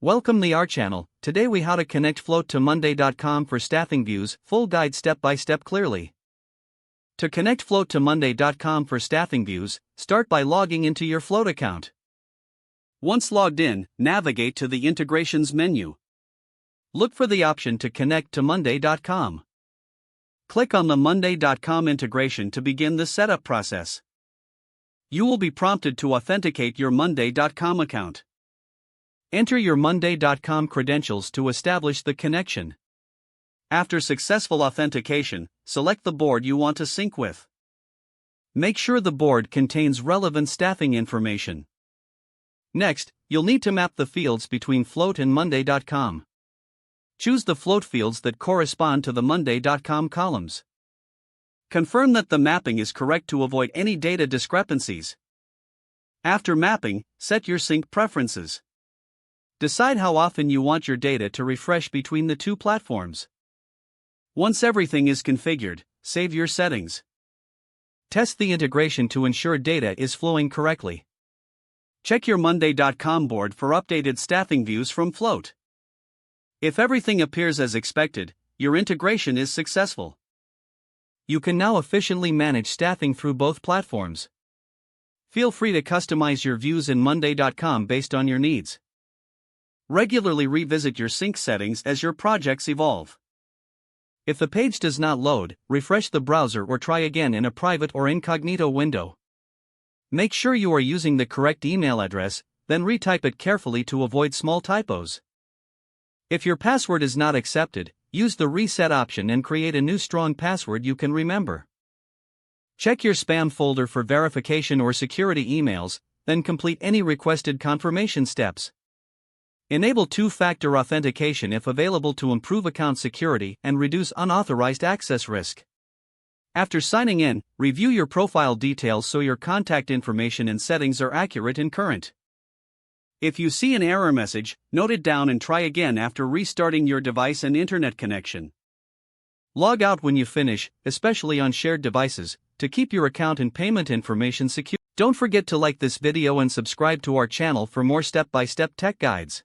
Welcome to our channel. Today we how to connect Float to Monday.com for staffing views, full guide step by step clearly. To connect Float to Monday.com for staffing views, start by logging into your Float account. Once logged in, navigate to the integrations menu. Look for the option to connect to Monday.com. Click on the Monday.com integration to begin the setup process. You will be prompted to authenticate your Monday.com account. Enter your Monday.com credentials to establish the connection. After successful authentication, select the board you want to sync with. Make sure the board contains relevant staffing information. Next, you'll need to map the fields between Float and Monday.com. Choose the Float fields that correspond to the Monday.com columns. Confirm that the mapping is correct to avoid any data discrepancies. After mapping, set your sync preferences. Decide how often you want your data to refresh between the two platforms. Once everything is configured, save your settings. Test the integration to ensure data is flowing correctly. Check your Monday.com board for updated staffing views from Float. If everything appears as expected, your integration is successful. You can now efficiently manage staffing through both platforms. Feel free to customize your views in Monday.com based on your needs. Regularly revisit your sync settings as your projects evolve. If the page does not load, refresh the browser or try again in a private or incognito window. Make sure you are using the correct email address, then retype it carefully to avoid small typos. If your password is not accepted, use the reset option and create a new strong password you can remember. Check your spam folder for verification or security emails, then complete any requested confirmation steps. Enable two-factor authentication if available to improve account security and reduce unauthorized access risk. After signing in, review your profile details so your contact information and settings are accurate and current. If you see an error message, note it down and try again after restarting your device and internet connection. Log out when you finish, especially on shared devices, to keep your account and payment information secure. Don't forget to like this video and subscribe to our channel for more step-by-step tech guides.